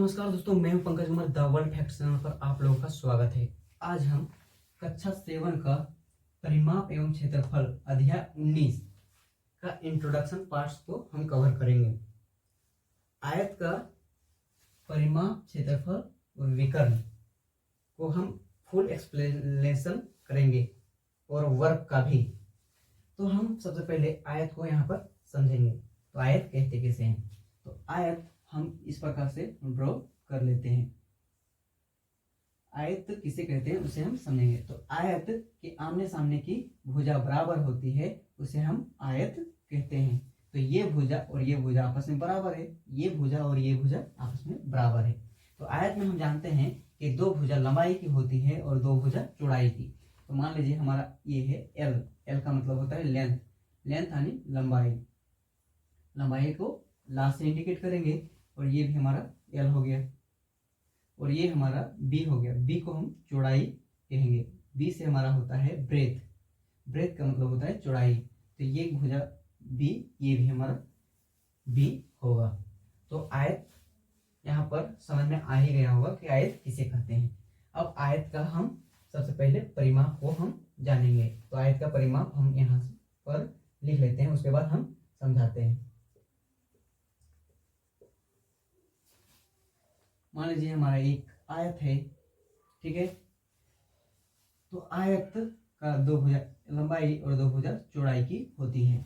नमस्कार दोस्तों, मैं हूं Pankaj Kumar. The world facts channel पर आप लोगों का स्वागत है। आज हम कक्षा 7 का परिमाप एवं क्षेत्रफल अध्याय 19 का इंट्रोडक्शन पार्ट्स को हम कवर करेंगे। आयत का परिमाप, क्षेत्रफल और विकर्ण को हम फुल एक्सप्लेनेशन करेंगे और वर्क का भी। तो हम सबसे पहले आयत को यहाँ पर समझेंगे। तो आयत कहते कैसे हैं? तो आयत हम इस प्रकार से ड्रॉ कर लेते हैं। आयत किसे कहते हैं उसे हम समझेंगे। तो आयत के आमने सामने की भुजा बराबर होती है, उसे हम आयत कहते हैं। तो ये भुजा और ये भुजा आपस में बराबर है, ये भुजा और ये भुजा आपस में बराबर है। तो आयत में हम जानते हैं कि दो भुजा लंबाई की होती है और दो भुजा चौड़ाई की। तो मान लीजिए हमारा ये है एल। एल का मतलब होता है लेंथ। लेंथ यानी लंबाई। लंबाई को लास्ट से इंडिकेट करेंगे और ये भी हमारा एल हो गया और ये हमारा बी हो गया। बी को हम चौड़ाई कहेंगे। बी से हमारा होता है ब्रेथ। ब्रेथ का मतलब होता है चौड़ाई। तो ये भुजा बी, ये भी हमारा बी होगा। तो आयत यहाँ पर समझ में आ ही गया होगा कि आयत किसे कहते हैं। अब आयत का हम सबसे पहले परिमाप को हम जानेंगे। तो आयत का परिमाप हम यहाँ पर लिख लेते हैं, उसके बाद हम समझाते हैं। मान लीजिए हमारा एक आयत है, ठीक है। तो आयत का दो भुजा लंबाई और दो भुजा चौड़ाई की होती है।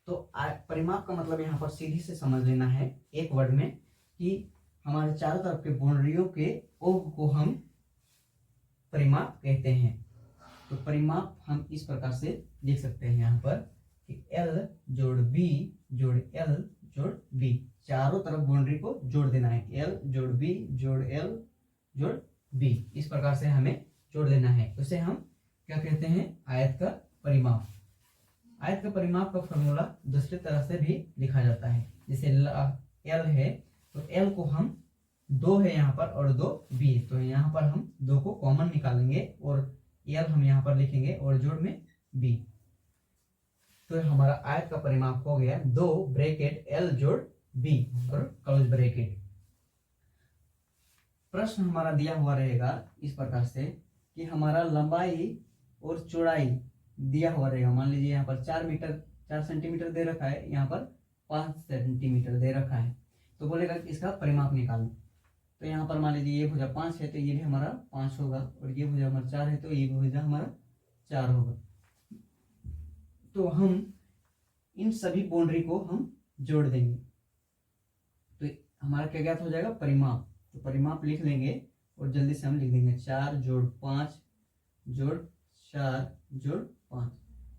तो परिमाप का मतलब यहाँ पर सीधी से समझ लेना है एक वर्ड में कि हमारे चारों तरफ के बाउंड्रियों के ओघ को हम परिमाप कहते हैं। तो परिमाप हम इस प्रकार से लिख सकते हैं यहाँ पर कि L जोड़ B जोड़ L जोड़ B। चारों तरफ बाउंड्री को जोड़ देना है। L जोड़ B जोड़ L जोड़ B, इस प्रकार से हमें जोड़ देना है। उसे हम क्या कहते हैं? आयत का परिमाप। आयत का परिमाप का फॉर्मूला दूसरी तरह से भी लिखा जाता है। जैसे L है तो L को हम 2 है यहाँ पर और 2 B, तो यहाँ पर हम 2 को कॉमन निकालेंगे और L हम यहाँ पर लिखेंगे और जोड़ में B। तो हमारा आयत का परिमाप हो गया 2 ब्रैकेट L जोड़ B और क्लोज ब्रैकेट। प्रश्न हमारा दिया हुआ रहेगा इस प्रकार से कि हमारा लंबाई और चौड़ाई दिया हुआ रहेगा। मान लीजिए यहाँ पर 4 सेंटीमीटर दे रखा है, यहाँ पर 5 सेंटीमीटर दे रखा है। तो बोलेगा कि इसका परिमाप निकालो। तो यहाँ पर मान लीजिए ये भुजा 5 है तो ये भी हमारा 5 होगा और ये भुजा हमारा 4 है तो ये भुजा हमारा 4 होगा। तो हम इन सभी बाउंड्री को हम जोड़ देंगे तो हमारा क्या ज्ञात हो जाएगा? परिमाप। तो परिमाप लिख लेंगे और जल्दी से हम लिख देंगे 4 जोड़ 5 जोड़ 4 जोड़ 5।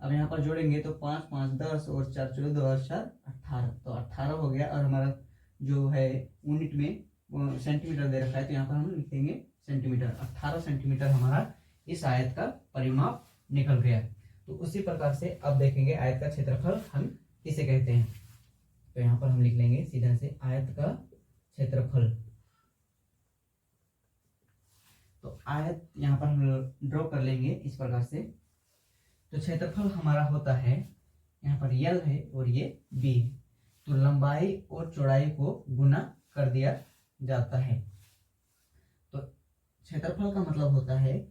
अब यहाँ पर जोड़ेंगे तो 5 5 10 और 4 14 और 4 18। तो 18 हो गया और हमारा जो है यूनिट में सेंटीमीटर दे रखा है तो यहाँ पर हम लिख देंगे सेंटीमीटर। 18 सेंटीमीटर हमारा इस आयत का परिमाप निकल गया। तो उसी प्रकार से अब देखेंगे आयत का क्षेत्रफल हम किसे कहते हैं। तो यहाँ पर हम लिख लेंगे सीधा से आयत का क्षेत्रफल। तो आयत यहाँ पर हम ड्रॉ कर लेंगे इस प्रकार से। तो क्षेत्रफल हमारा होता है, यहाँ पर L है और ये B है। तो लंबाई और चौड़ाई को गुना कर दिया जाता है। तो क्षेत्रफल का मतलब होता है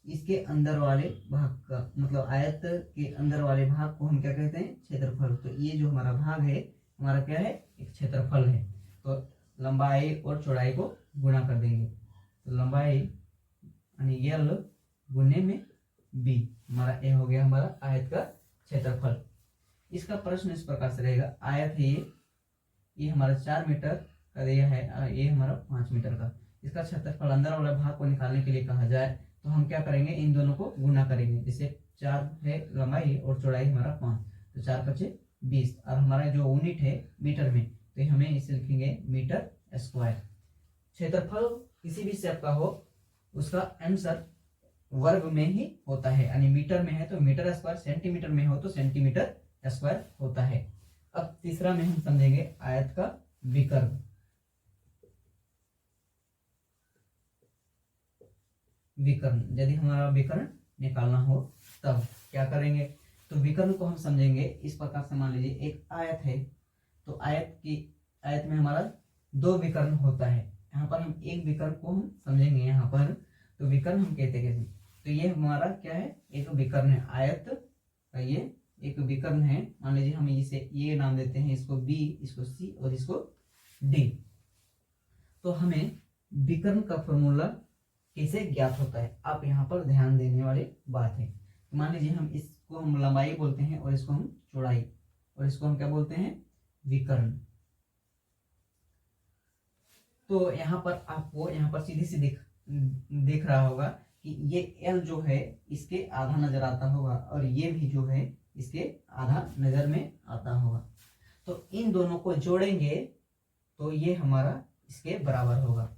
इसके अंदर वाले भाग का, मतलब आयत के अंदर वाले भाग को हम क्या कहते हैं? क्षेत्रफल। तो ये जो हमारा भाग है हमारा क्या है? एक क्षेत्रफल है। तो लंबाई और चौड़ाई को गुणा कर देंगे। तो लंबाई यानी L गुने में B, हमारा ए हो गया हमारा आयत का क्षेत्रफल। इसका प्रश्न इस प्रकार से रहेगा, आयत है ये हमारा 4 मीटर का दिया है, ये हमारा 5 मीटर का। इसका क्षेत्रफल अंदर वाला भाग को निकालने के लिए कहा जाए तो हम क्या करेंगे? इन दोनों को गुना करेंगे। जैसे 4 है लंबाई और चौड़ाई हमारा 5, तो 4 × 5 = 20 और हमारा जो यूनिट है मीटर में, तो हमें इसे लिखेंगे मीटर स्क्वायर। क्षेत्रफल किसी भी शेप का हो उसका आंसर वर्ग में ही होता है, यानी मीटर में है तो मीटर स्क्वायर, सेंटीमीटर में हो तो सेंटीमीटर स्क्वायर होता है। अब तीसरा में हम समझेंगे आयत का विकर्ण। विकर्ण, यदि हमारा विकर्ण निकालना हो तब क्या करेंगे? तो विकर्ण को हम समझेंगे इस प्रकार से। मान लीजिए एक आयत है तो आयत में हमारा 2 विकर्ण होता है। यहाँ पर हम एक विकर्ण को हम समझेंगे यहाँ पर। तो विकर्ण हम कहते कैसे, तो ये हमारा क्या है, एक विकर्ण है आयत का, ये एक विकर्ण है। मान लीजिए हम इसे ये नाम देते हैं, इसको बी, इसको सी और इसको डी। तो हमें विकर्ण का फॉर्मूला कैसे ज्ञात होता है, आप यहाँ पर ध्यान देने वाली बात है। मान लीजिए हम इसको हम लंबाई बोलते हैं और इसको हम चौड़ाई, और इसको हम क्या बोलते हैं, विकर्ण। तो यहाँ पर आपको यहाँ पर सीधी सी दिख रहा होगा कि ये L जो है इसके आधा नजर आता होगा, और ये भी जो है इसके आधा नजर में आता होगा। तो इन दोनों को जोड़ेंगे तो ये हमारा इसके बराबर होगा।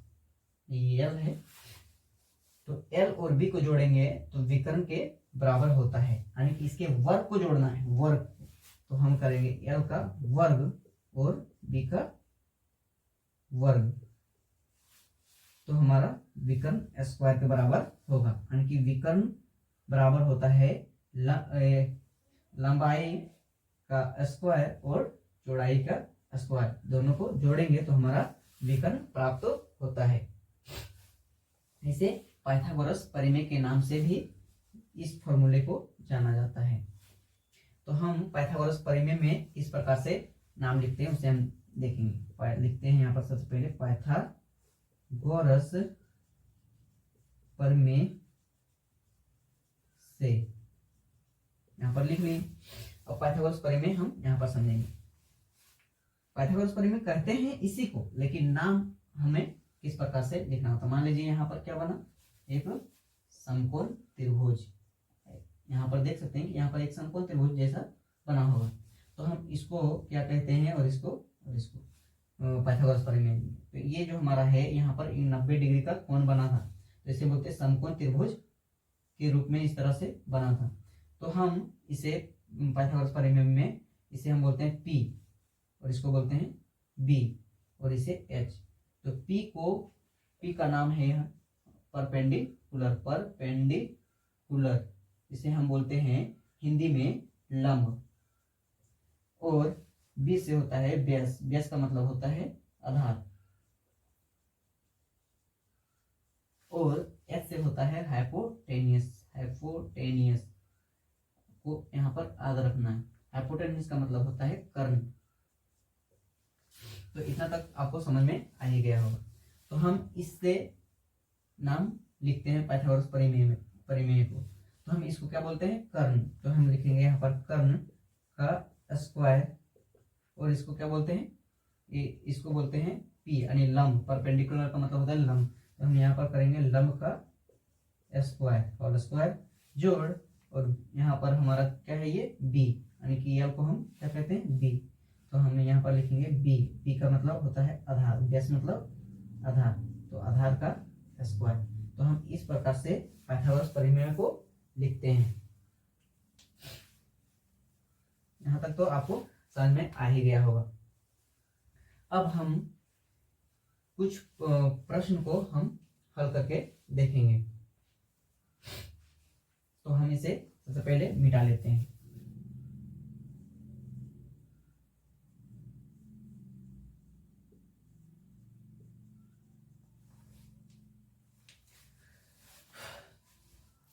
ये L है, तो L और B को जोड़ेंगे तो विकर्ण के बराबर होता है, यानी कि इसके वर्ग को जोड़ना है, वर्ग। तो हम करेंगे L का वर्ग और B का वर्ग, तो हमारा विकर्ण स्क्वायर के बराबर होगा। यानी कि विकर्ण बराबर होता है लंबाई का स्क्वायर और चौड़ाई का स्क्वायर, दोनों को जोड़ेंगे तो हमारा विकर्ण प्राप्त होता है। इसे पाइथागोरस परिमेय के नाम से भी इस फॉर्मूले को जाना जाता है। तो हम पाइथागोरस परिमेय में इस प्रकार से नाम लिखते हैं, उसे हम देखेंगे। लिखते हैं यहाँ पर सबसे पहले पाइथागोरस परिमेय से, यहाँ पर लिख लें। और पाइथागोरस परिमेय हम यहाँ पर समझेंगे। पाइथागोरस परिमेय कहते हैं इसी को, लेकिन नाम हमें किस प्रकार से लिखना होता है। मान लीजिए यहाँ पर क्या बना, एक समकोण त्रिभुज, यहाँ पर देख सकते हैं कि यहाँ पर एक समकोण त्रिभुज जैसा बना होगा। तो हम इसको क्या कहते हैं, और इसको पाइथागोरस परिमेय। तो ये जो हमारा है यहाँ पर 90 डिग्री का कोण बना था, तो इसे बोलते हैं समकोण त्रिभुज के रूप में इस तरह से बना था। तो हम इसे पाइथागोरस परिमेय में इसे हम बोलते हैं P, और इसको बोलते हैं B, और इसे H। तो P का नाम है परपेंडिकुलर, इसे हम बोलते हैं हिंदी में लंब। और B से होता है व्यास, व्यास का मतलब होता है आधार। और H से होता है हाइपोटेनियस को यहाँ पर याद रखना है। हाइपोटेनियस का मतलब होता है कर्ण। तो इतना तक आपको समझ में आ ही गया होगा। तो हम इससे नाम लिखते हैं पाइथागोरस परिमेय को। तो हम इसको क्या बोलते हैं, कर्ण। तो हम लिखेंगे यहाँ पर कर्ण का स्क्वायर, और इसको क्या बोलते हैं, इसको बोलते हैं P, यानी लंब। परपेंडिकुलर का मतलब होता है लंब। तो हम यहाँ पर करेंगे लंब का स्क्वायर, होल स्क्वायर जोड़, और यहाँ पर हमारा क्या है ये B, यानी कि L को हम क्या कहते हैं, B। तो हम यहाँ पर लिखेंगे B का मतलब होता है आधार, व्यास मतलब आधार, तो आधार का स्क्वायर। तो हम इस प्रकार से पाइथागोरस परिमेय को लिखते हैं। यहाँ तक तो आपको समझ में आ ही गया होगा। अब हम कुछ प्रश्न को हम हल करके देखेंगे। तो हम इसे सबसे पहले मिटा लेते हैं।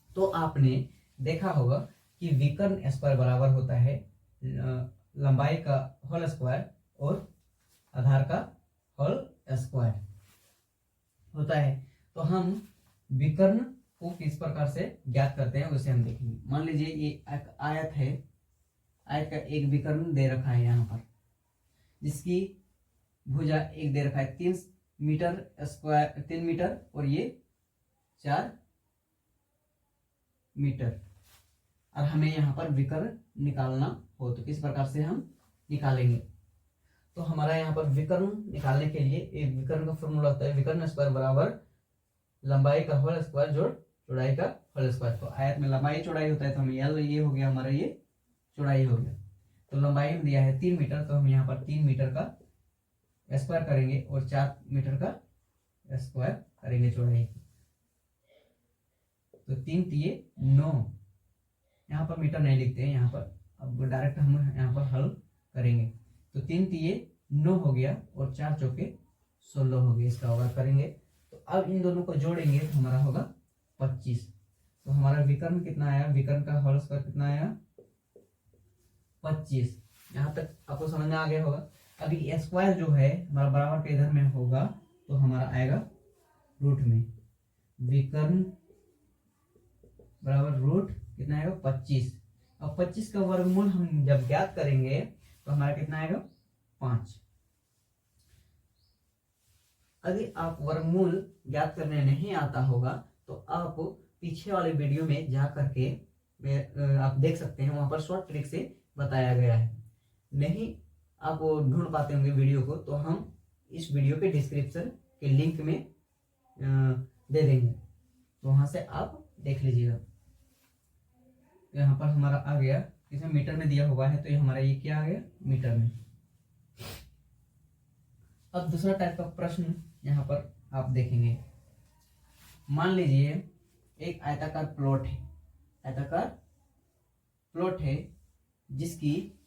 तो आपने देखा होगा कि विकर्ण स्क्वायर बराबर होता है लंबाई का होल स्क्वायर और आधार का होल स्क्वायर होता है। तो हम विकर्ण को किस प्रकार से ज्ञात करते हैं उसे हम देखेंगे। मान लीजिए ये एक आयत है, आयत का एक विकर्ण दे रखा है यहाँ पर, जिसकी भुजा एक दे रखा है 3 मीटर स्क्वायर, 3 मीटर, और ये 4 मीटर। और हमें यहाँ पर विकर्ण निकालना हो तो किस प्रकार से हम निकालेंगे। तो हमारा यहाँ पर विकर्ण निकालने के लिए एक विकर्ण का फॉर्मूला होता है, विकर्ण स्क्वायर बराबर लंबाई का होल स्क्वायर जोड़ चौड़ाई का होल स्क्वायर। तो आयत में लंबाई चौड़ाई होता है, तो हमें L ये हो गया, हमारा ये चौड़ाई हो गया। तो लंबाई में दिया है 3 मीटर, तो हम यहाँ पर 3 मीटर का स्क्वायर करेंगे और 4 मीटर का स्क्वायर करेंगे चौड़ाई। तो 3 तिये 9, यहाँ पर मीटर नहीं लिखते हैं, यहाँ पर अब डायरेक्ट हम यहाँ पर हल करेंगे। तो 3 तिये 9 हो गया और 4 चौके 16 हो गए। इसका वर्ग करेंगे अब इन दोनों को जोड़ेंगे तो हमारा होगा 25। तो हमारा विकर्ण कितना आया, विकर्ण का होल स्क्वायर कितना आया 25। यहाँ तक आपको समझ में आ गया होगा। अभी स्क्वायर जो है हमारा बराबर के इधर में होगा तो हमारा आएगा रूट में, विकर्ण बराबर रूट कितना आएगा 25। अब 25 का वर्गमूल हम जब ज्ञात करेंगे तो हमारा कितना आएगा 5। यदि आप वर्गमूल ज्ञात करने नहीं आता होगा तो आप पीछे वाले वीडियो में जा करके आप देख सकते हैं, वहां पर शॉर्ट ट्रिक से बताया गया है। नहीं आप ढूंढ पाते होंगे वीडियो को तो हम इस वीडियो के डिस्क्रिप्शन के लिंक में दे देंगे, तो वहां से आप देख लीजिएगा। यहाँ पर हमारा आ गया, इसमें मीटर में दिया हुआ है तो ये हमारा ये क्या आ गया मीटर में। अब दूसरा टाइप का प्रश्न यहाँ पर आप देखेंगे। मान लीजिए एक आयताकार प्लॉट है, आयताकार प्लॉट है जिसकी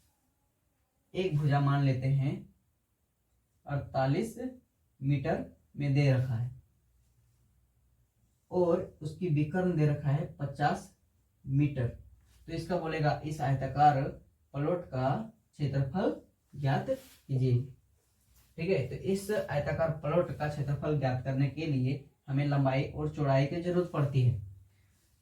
एक भुजा मान लेते हैं 48 मीटर में दे रखा है और उसकी विकर्ण दे रखा है 50 मीटर। तो इसका बोलेगा इस आयताकार प्लॉट का क्षेत्रफल ज्ञात कीजिए। ठीक है, तो इस आयताकार प्लॉट का क्षेत्रफल ज्ञात करने के लिए हमें लंबाई और चौड़ाई की जरूरत पड़ती है,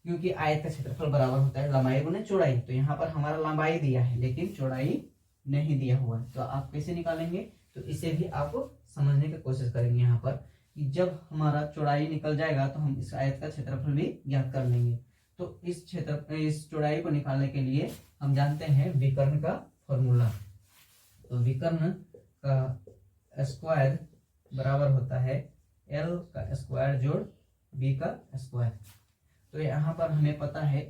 क्योंकि आयत का क्षेत्रफल बराबर होता है लंबाई गुने चौड़ाई। तो यहाँ पर हमारा लंबाई दिया है लेकिन चौड़ाई नहीं दिया हुआ है, तो आप कैसे निकालेंगे, तो इसे भी आप समझने की कोशिश करेंगे। यहाँ पर कि जब हमारा चौड़ाई निकल जाएगा तो हम इस आयत का क्षेत्रफल भी ज्ञात कर लेंगे। तो इस चौड़ाई को निकालने के लिए हम जानते हैं विकर्ण का फॉर्मूला। तो विकर्ण का स्क्वायर बराबर होता है एल का स्क्वायर जोड़ बी का स्क्वायर। तो यहाँ पर हमें पता है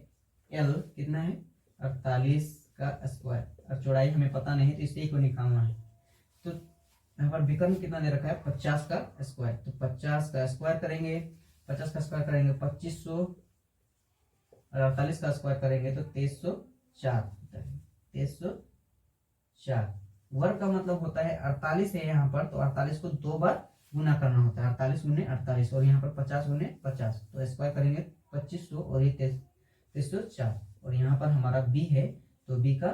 एल कितना है 48 का स्क्वायर और चौड़ाई हमें पता नहीं, तो इसी को निकालना है। तो यहाँ पर विकर्ण कितना दे रखा है 50 का स्क्वायर, तो 50 का स्क्वायर करेंगे, 50 का स्क्वायर करेंगे 2500 और 48 का स्क्वायर करेंगे तो 2304 होता है। 2304 वर्ग का मतलब होता है 48 है यहाँ पर, तो 48 को 2 बार गुना करना होता है, 48 गुने 48 और यहाँ पर 50 गुने 50, तो स्क्वायर करेंगे 2500 और ये 2304 और यहाँ पर हमारा b है तो b का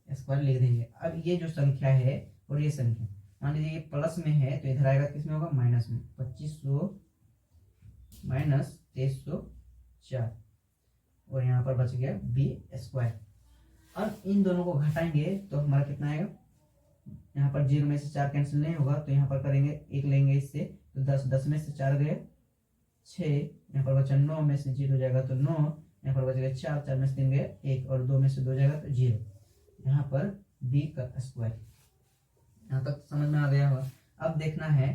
स्क्वायर लिख देंगे। अब ये जो संख्या है और ये संख्या मान लीजिए ये प्लस में है तो इधर आएगा किस में होगा माइनस में, 2500 माइनस 2304 और यहाँ पर बच गया b स्क्वायर। अब इन दोनों को घटाएंगे तो हमारा कितना आएगा, यहाँ पर 0 में से 4 कैंसिल नहीं होगा तो यहाँ पर करेंगे 1 लेंगे इससे तो 10, 10 में से 4 गए 6, यहाँ पर बचा 9 में से 0 जाएगा तो 9, यहाँ पर बच गया 4, 4 में से 3 गए 1 और 2 में से 2 जाएगा तो 0। यहाँ पर b का स्क्वायर, यहाँ तक समझ में आ गया होगा। अब देखना है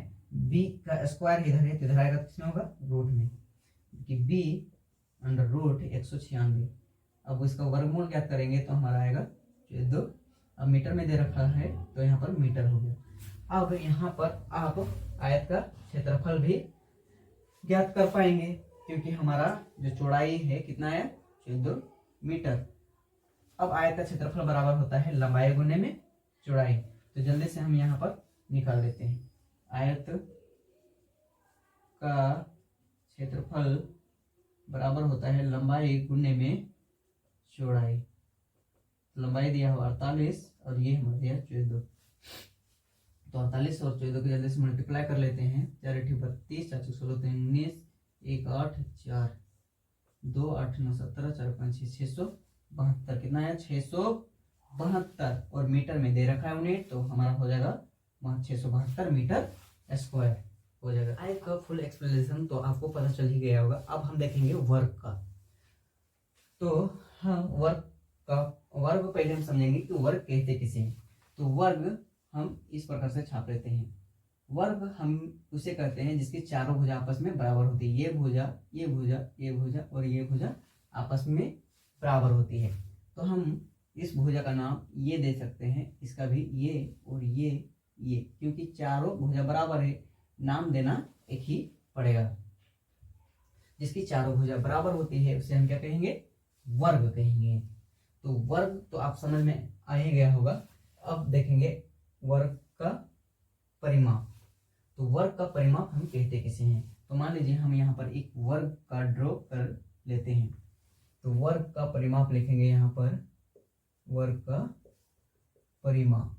b का स्क्वायर इधर है तो इधर आएगा किसमें होगा रूट में, कि b अंडर रूट 196। अब इसका वर्गमूल क्या करेंगे तो हमारा आएगा 2। अब मीटर में दे रखा है तो यहाँ पर मीटर हो गया। अब यहाँ पर आप आयत का क्षेत्रफल भी ज्ञात कर पाएंगे, क्योंकि हमारा जो चौड़ाई है कितना है 14 मीटर। अब आयत का क्षेत्रफल बराबर होता है लंबाई गुने में चौड़ाई, तो जल्दी से हम यहाँ पर निकाल लेते हैं। आयत का क्षेत्रफल बराबर होता है लंबाई गुने में चौड़ाई। लंबाई दिया हुआ 48 और ये हमारा दिया 14, तो 48 और 14 को जल्दी से मल्टीप्लाई कर लेते हैं। 4 × 32, 4 × 16, 19, 1 8 4 2 8 9 17, 4 5 6 672 कितना है 672 और मीटर में दे रखा है यूनिट, तो हमारा हो जाएगा 672 मीटर स्क्वायर हो जाएगा। आयत का फुल एक्सप्लेनेशन तो आपको पता चल ही गया होगा। अब हम देखेंगे वर्ग का। तो हम वर्ग पहले हम समझेंगे कि वर्ग कहते किसे हैं। तो वर्ग हम इस प्रकार से छाप लेते हैं। वर्ग हम उसे कहते हैं जिसकी चारों भुजा आपस में बराबर होती है। ये भुजा, ये भुजा, ये भुजा और ये भुजा आपस में बराबर होती है। तो हम इस भुजा का नाम ये दे सकते हैं, इसका भी ये और ये, क्योंकि चारों भुजा बराबर है, नाम देना एक ही पड़ेगा। जिसकी चारों भुजा बराबर होती है उसे हम क्या कहेंगे, वर्ग कहेंगे। तो वर्ग तो आप समझ में आ ही गया होगा। अब देखेंगे वर्ग का परिमाप। तो वर्ग का परिमाप हम कहते किसे हैं, तो मान लीजिए हम यहाँ पर एक वर्ग का ड्रॉ कर लेते हैं। तो वर्ग का परिमाप लिखेंगे यहाँ पर, वर्ग का परिमाप।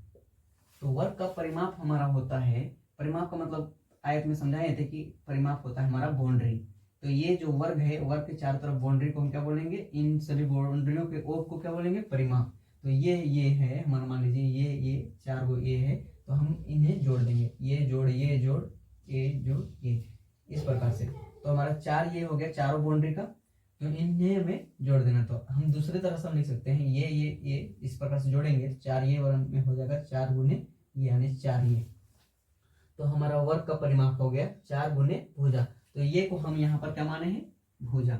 तो वर्ग का परिमाप हमारा होता है, परिमाप का मतलब आयत में समझाए थे कि परिमाप होता है हमारा बाउंड्री। तो ये जो वर्ग है, वर्ग के चारों तरफ बाउंड्री को हम क्या बोलेंगे, इन सभी बाउंड्रियों के ओर को क्या बोलेंगे, परिमाप। तो ये है हमारा, मान लीजिए ये चार गो ये है, तो हम इन्हें जोड़ देंगे, ये जोड़ ये जोड़ ये जोड़ ये, इस प्रकार से। तो हमारा चार ये हो गया चारों बाउंड्री का, तो इन्हें हमें जोड़ देना। तो हम दूसरी तरह से हम लिख सकते हैं ये इस प्रकार से जोड़ेंगे, चार ये वर्ग में हो जाएगा 4 गुने ये, यानी 4 ये। तो हमारा वर्ग का परिमाप हो गया 4 गुने भुजा। तो ये को हम यहाँ पर क्या माने हैं, भुजा।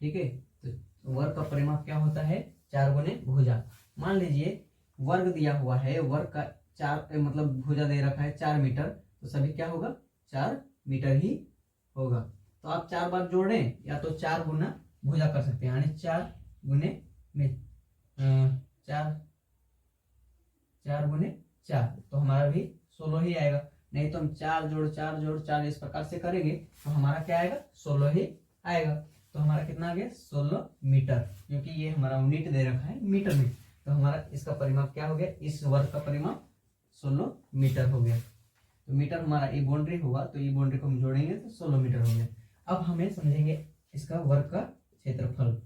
ठीक है, तो वर्ग का परिमाप क्या होता है, 4 गुने भुजा। मान लीजिए वर्ग दिया हुआ है, वर्ग का 4 मतलब भुजा दे रखा है 4 मीटर, तो सभी क्या होगा, 4 मीटर ही होगा। तो आप 4 बार जोड़ें या तो 4 गुना भुजा कर सकते हैं, यानी 4 गुने में 4 गुने 4, तो हमारा भी 16 ही आएगा। नहीं तो हम 4 जोड़ 4 जोड़ 4 इस प्रकार से करेंगे तो हमारा क्या आएगा, 16 ही आएगा। तो हमारा कितना आ गया, 16 मीटर, क्योंकि ये हमारा यूनिट दे रखा है मीटर में। तो हमारा इसका परिमाप क्या हो गया, इस वर्ग का परिमाप 16 मीटर हो गया। तो मीटर हमारा ये बाउंड्री हुआ, तो ये बाउंड्री को हम जोड़ेंगे तो 16 मीटर हो गया। अब हमें समझेंगे इसका वर्ग का क्षेत्रफल।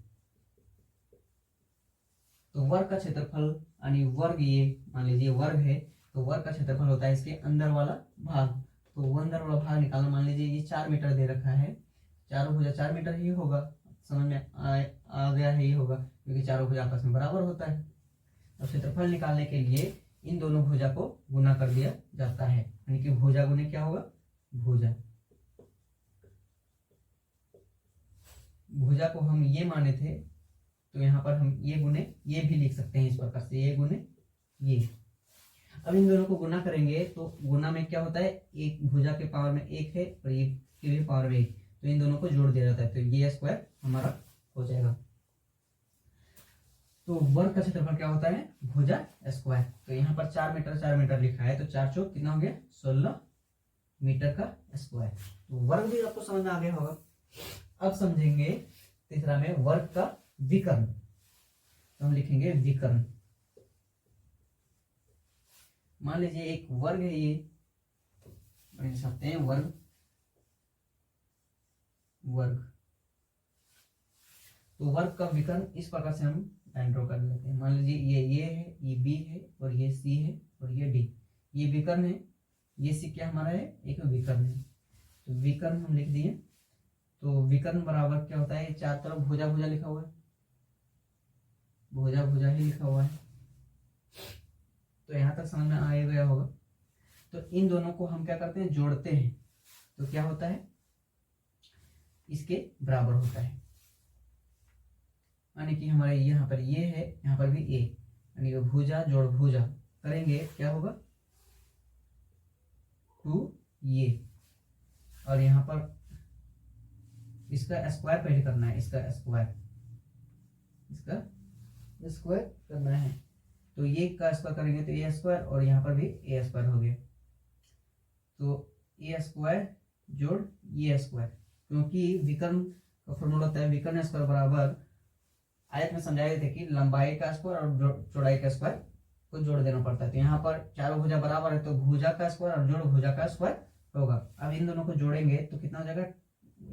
तो वर्ग का क्षेत्रफल यानी वर्ग, ये मान लीजिए वर्ग है, तो वर्ग का क्षेत्रफल होता है इसके अंदर वाला भाग। तो वो अंदर वाला भाग निकालना, मान लीजिए ये 4 मीटर दे रखा है, चारों भुजा 4 मीटर ही होगा, समझ में आ गया है, ये होगा क्योंकि चारों भुजा आपस में बराबर होता है। तो क्षेत्रफल निकालने के लिए इन दोनों भुजा को गुना कर दिया जाता है, यानी कि भुजा गुने क्या होगा, भुजा। भुजा को हम ये माने थे, तो यहाँ पर हम ये गुने ये भी लिख सकते हैं इस प्रकार से, ये गुने ये। अब इन दोनों को गुना करेंगे तो गुना में क्या होता है, एक भुजा के पावर में 1 है और ये के भी पावर में 1, तो इन दोनों को जोड़ दिया जाता है, तो ये स्क्वायर हमारा हो जाएगा। तो वर्ग का क्षेत्रफल क्या होता है, भुजा स्क्वायर। तो यहाँ पर 4 मीटर लिखा है, तो 4 चौक कितना हो गया, 16 मीटर का स्क्वायर। तो वर्ग भी आपको समझ में आ गया होगा। अब समझेंगे तीसरा में वर्ग का विकर्ण। तो हम लिखेंगे विकर्ण। मान लीजिए एक वर्ग है, ये लिख सकते हैं वर्ग, वर्ग। तो वर्ग का विकर्ण इस प्रकार से हम लाइन ड्रॉ कर लेते हैं। मान लीजिए ये है, ये बी है और ये सी है और ये डी, ये विकर्ण है। ये सी क्या हमारा है, एक विकर्ण है। तो विकर्ण हम लिख दिए। तो विकर्ण बराबर क्या होता है, चार तरफ भुजा भुजा लिखा हुआ है, भुजा भुजा ही लिखा हुआ है। तो यहाँ तक समझ में आ गया होगा। तो इन दोनों को हम क्या करते हैं, जोड़ते हैं, तो क्या होता है, इसके बराबर होता है। यानी कि हमारे यहाँ पर ये है, यहाँ पर भी ए, यानी कि भुजा जोड़ भुजा करेंगे क्या होगा, 2 ये। और यहाँ पर इसका स्क्वायर पहले करना है, इसका स्क्वायर करना है। तो ये का स्क्वायर करेंगे तो ए स्क्वायर, और यहाँ पर भी ए स्क्वायर हो गया। तो ए स्क्वायर जोड़ ये स्क्वायर, क्योंकि विकर्ण का फॉर्मूला होता है विकर्ण स्क्वायर बराबर, आयत में समझाए थे कि लंबाई का स्क्वायर और चौड़ाई का स्क्वायर को जोड़ देना पड़ता है। तो यहाँ पर चारों भुजा बराबर है, तो भुजा का स्क्वायर और जोड़ भुजा का स्क्वायर होगा। अब इन दोनों को जोड़ेंगे तो कितना हो जाएगा,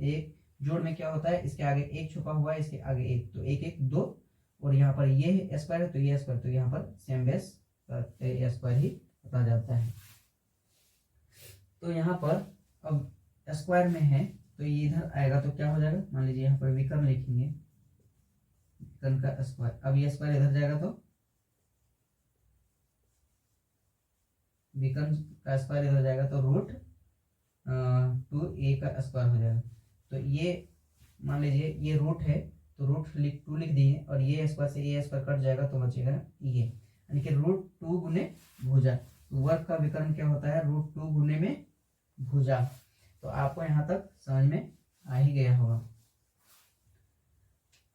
एक जोड़ में क्या होता है, इसके आगे 1 छुपा हुआ है, इसके आगे 1, तो 1 1 2, और यहाँ पर ये स्क्वायर है तो ये स्क्वायर, तो यहाँ पर सेम बेस स्क्वायर ही बता जाता है। तो यहाँ पर अब स्क्वायर में है तो ये इधर आएगा तो क्या हो जाएगा, मान लीजिए यहाँ पर विकर्ण लिखेंगे, विकर्ण का स्क्वायर। अब ये स्क्वायर इधर जाएगा तो विकर्ण का स्क्वायर इधर जाएगा तो √2a का स्क्वायर हो जाएगा। तो ये मान लीजिए ये रूट है तो √2 लिख दिए, और ये स्क्वायर से ये स्क्वायर कट जाएगा तो बचेगा ये, यानी कि √2 गुने भुजा। तो वर्ग का विकर्ण क्या होता है, √2 गुने में भुजा। तो आपको यहाँ तक समझ में आ ही गया होगा।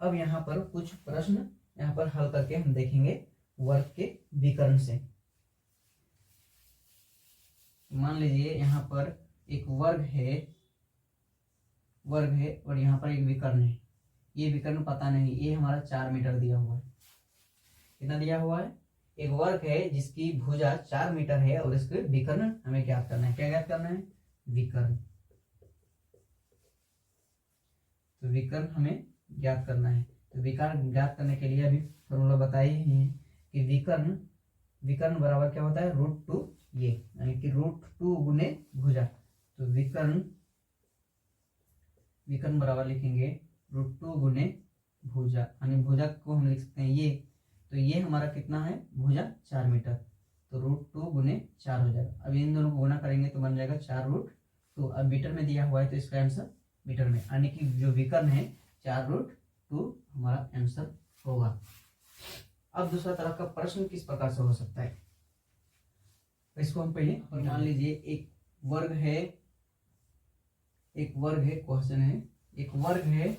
अब यहाँ पर कुछ प्रश्न यहाँ पर हल करके हम देखेंगे वर्ग के विकर्ण से। मान लीजिए यहाँ पर एक वर्ग है और यहाँ पर एक विकर्ण है। ये विकर्ण पता नहीं, ये हमारा 4 मीटर दिया हुआ है। कितना दिया हुआ है? एक वर्ग है जिसकी भुजा 4 मीटर है और इसके विकर्ण हमें ज्ञात करना है। क्या ज्ञात करना है? विकर्ण। तो विकर्ण हमें ज्ञात करना है। तो विकर्ण ज्ञात करने के लिए अभी फॉर्मूला बताए ही है कि विकर्ण बराबर क्या होता है? √2 ये, यानी कि √2 गुने भुजा। तो विकर्ण बराबर लिखेंगे √2 गुने भुजा, यानी भुजा को हम लिख सकते हैं ये। तो ये हमारा कितना है? भुजा 4 मीटर। तो √2 गुने 4 हो जाएगा। अब इन दोनों को गुना करेंगे तो बन जाएगा 4√2। अब मीटर में दिया हुआ है तो इसका आंसर मीटर में, यानी कि जो विकर्ण है 4√2 हमारा आंसर होगा। अब दूसरा तरह का प्रश्न किस प्रकार से हो सकता है, इसको हम पहले मान लीजिए एक वर्ग है क्वेश्चन है, एक वर्ग है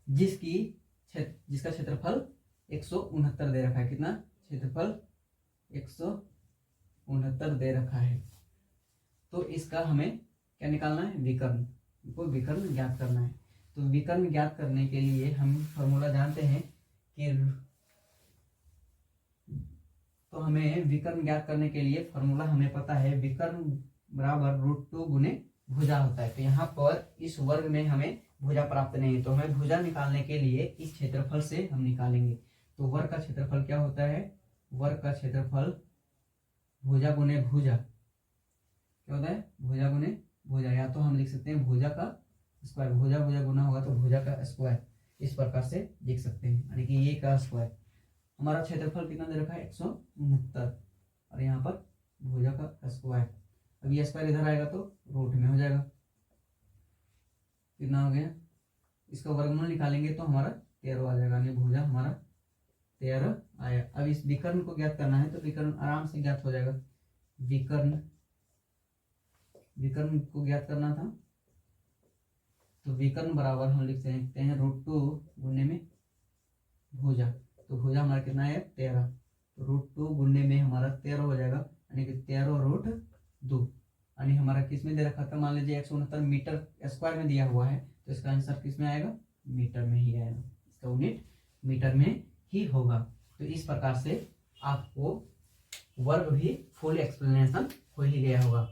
जिसका क्षेत्रफल 169 दे रखा है। कितना क्षेत्रफल? 169 दे रखा है। तो इसका हमें क्या निकालना है? विकर्ण को विकर्ण ज्ञात करना है। तो विकर्ण ज्ञात करने के लिए हम फॉर्मूला जानते हैं कि तो हमें विकर्ण ज्ञात करने के लिए फॉर्मूला हमें पता है, विकर्ण बराबर √2 गुने भुजा होता है। तो यहाँ पर इस वर्ग में हमें भुजा प्राप्त नहीं है, तो हमें भुजा निकालने के लिए इस क्षेत्रफल से हम निकालेंगे। तो वर्ग का क्षेत्रफल क्या होता है? वर्ग का क्षेत्रफल भुजा गुने भुजा क्या होता है? भुजा गुने भुजा, या तो हम लिख सकते हैं भुजा का स्क्वायर। भुजा गुना होगा तो भुजा का स्क्वायर, इस प्रकार से लिख सकते हैं, यानी कि ये का स्क्वायर। हमारा क्षेत्रफल कितना दे रखा है? 169, और यहाँ पर भुजा का स्क्वायर। अब ये स्क्वायर इधर आएगा तो रूट में हो जाएगा। कितना हो गया? इसका वर्गमूल निकालेंगे तो हमारा 13 आ जाएगा, यानी भुजा हमारा 13 आया। अब इस विकर्ण को ज्ञात करना है तो विकर्ण आराम से ज्ञात हो जाएगा। विकर्ण को ज्ञात करना था तो विकर्ण बराबर हम लिख सकते हैं √2 गुने में भुजा। तो भुजा हमारा कितना है? 13। तो √2 गुने में हमारा 13 हो जाएगा, यानी कि 13√2, यानी हमारा किस में दे रखा था? मान लीजिए 169 मीटर स्क्वायर में दिया हुआ है, तो इसका आंसर किस में आएगा? मीटर में ही आएगा। इसका यूनिट मीटर में ही होगा। तो इस प्रकार से आपको वर्ग भी फुल एक्सप्लेनेशन हो ही गया होगा।